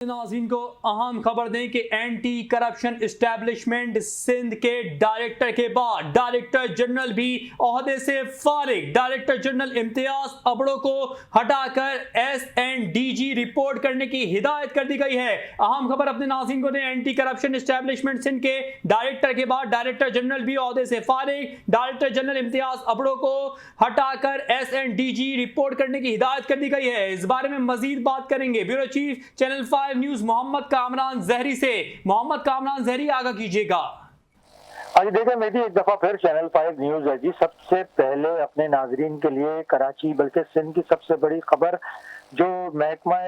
नाज़रीन को अहम खबर दें कि एंटी करप्शन एस्टेब्लिशमेंट सिंध के डायरेक्टर के बाद डायरेक्टर जनरल भी ओहदे से फारिग। डायरेक्टर जनरल इम्तियाज अबड़ो को हटाकर SNDG रिपोर्ट करने की हिदायत कर दी गई है। अहम खबर अपने नाज़रीन को दें, एंटी करप्शन एस्टेब्लिशमेंट सिंध के डायरेक्टर के बाद डायरेक्टर जनरल भी ओहदे से फारिग। डायरेक्टर जनरल इम्तियाज अबड़ो को हटाकर SNDG रिपोर्ट करने की हिदायत कर दी गई है। इस बारे में मजीद बात करेंगे bureau chief channel 5 news Mohammad Kamran Zehri से। मोहम्मद कामरान जहरी, आगा कीजिएगा। आज देखें मेरी एक दफा फिर चैनल 5 न्यूज है जी। सबसे पहले अपने नाजरीन के लिए कराची बल्कि सिंध की सबसे बड़ी खबर जो महकमा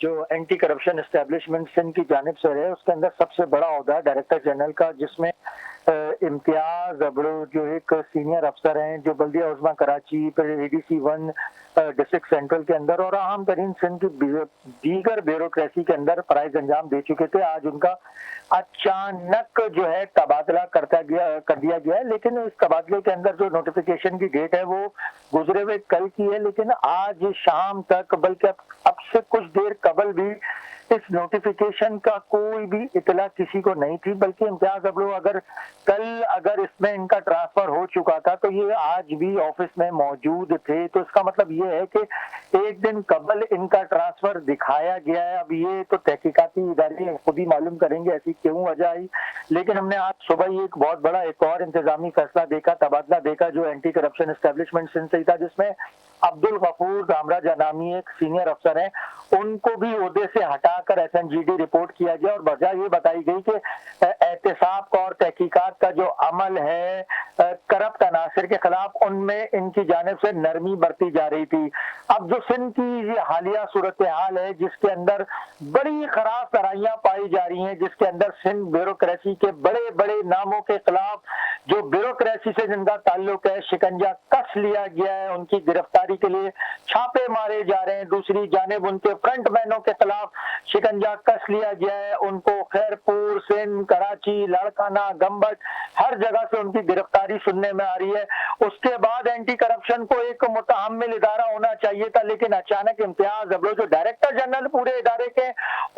जो एंटी करप्शन एस्टेब्लिशमेंट सिंध की जानिब से है, उसके अंदर सबसे बड़ा ओहदा डायरेक्टर जनरल का, जिसमें इम्तियाज अबड़ो जो एक सीनियर अफसर हैं जो बल्दिया उज़्मा कराची पर ADC 1 डिस्ट्रिक्ट सेंट्रल के अंदर और अहम तरीन सिंध की दीगर ब्यूरोक्रेसी के अंदर फराइज अंजाम दे चुके थे। आज उनका अचानक जो है तबादला कर दिया गया है, लेकिन इस तबादले के अंदर जो नोटिफिकेशन की डेट है वो गुजरे हुए कल की है, लेकिन आज शाम तक बल्कि अब से कुछ देर कबल भी इस नोटिफिकेशन का कोई भी इतला किसी को नहीं थी। बल्कि इम्तियाज अबड़ो अगर इसमें इनका ट्रांसफर हो चुका था तो ये आज भी ऑफिस में मौजूद थे, तो इसका मतलब ये है कि एक दिन कबल इनका ट्रांसफर दिखाया गया है। अब ये तो तहकीकाती इदारे खुद ही मालूम करेंगे ऐसी क्यों वजह आई, लेकिन हमने आज सुबह ही एक बहुत बड़ा एक और इंतजामी फैसला देखा, तबादला देखा जो एंटी करप्शन एस्टेब्लिशमेंट सिंध से था, जिसमें अब्दुल गफूर दामराजा नामी एक सीनियर अफसर हैं, उनको भी ओहदे से हटाकर SNGD रिपोर्ट किया गया और वजह ये बताई गई कि एहतसाब और तहकीकात का जो अमल है करप्ट अनासर के खिलाफ, उनमें इनकी जानिब से नरमी बरती जा रही थी। अब जो सिंध की ये हालिया सूरत हाल है जिसके अंदर बड़ी खराब तराइयां पाई जा रही हैं, जिसके अंदर सिंध ब्यूरोक्रेसी के बड़े बड़े नामों के खिलाफ जो ब्यूरोक्रेसी से जिनका ताल्लुक है शिकंजा कस लिया गया है, उनकी गिरफ्तारी के लिए छापे मारे जा रहे हैं। दूसरी जानिब उनके फ्रंट मैनों के खिलाफ शिकंजा कस लिया गया है, उनको खैरपुर, सिंध, कराची, लाड़काना, गंबट हर जगह से उनकी गिरफ्तारी सुनने में आ रही है। उसके बाद एंटी करप्शन को एक मुतहम्मिल इदारा होना चाहिए था, लेकिन अचानक इम्तियाज अबड़ो जो डायरेक्टर जनरल पूरे इदारे के,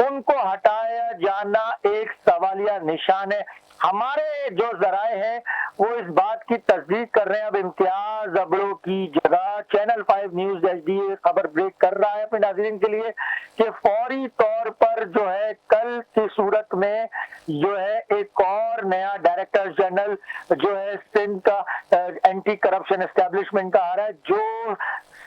उनको हटाया जाना एक सवालिया निशान है। हमारे जो जराए हैं वो इस बात की तस्दीक कर रहे हैं। अब इम्तियाज अबड़ो की जगह चैनल 5 न्यूज HD खबर ब्रेक कर रहा है अपने नाज़रीन के लिए कि फौरी तौर पर जो है कल की सूरत में जो है एक और नया डायरेक्टर जनरल जो है सिंध का एंटी करप्शन एस्टेब्लिशमेंट का आ रहा है, जो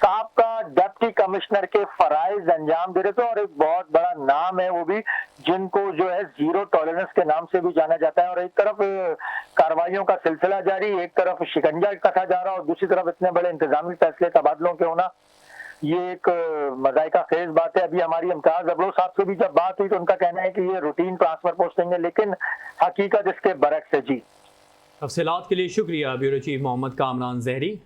साबका डिप्टी कमिश्नर के फराइज अंजाम दे रहे थे, और एक बहुत बड़ा नाम है वो भी, जिनको जो है जीरो टॉलरेंस के नाम से भी जाना जाता है। और एक तरफ कार्रवाइयों का सिलसिला जारी, एक तरफ शिकंजा कसा जा रहा और दूसरी तरफ इतने बड़े इंतजामी फैसले तबादलों के होना, ये एक मज़ाइका खेज बात है। अभी हमारी इम्तियाज अबड़ो साहब से भी जब बात हुई तो उनका कहना है कि ये रूटीन ट्रांसफर पोस्टिंग है, लेकिन हकीकत इसके बरक्स है जी। तफसीलात के लिए शुक्रिया ब्यूरो चीफ मोहम्मद कामरान जहरी।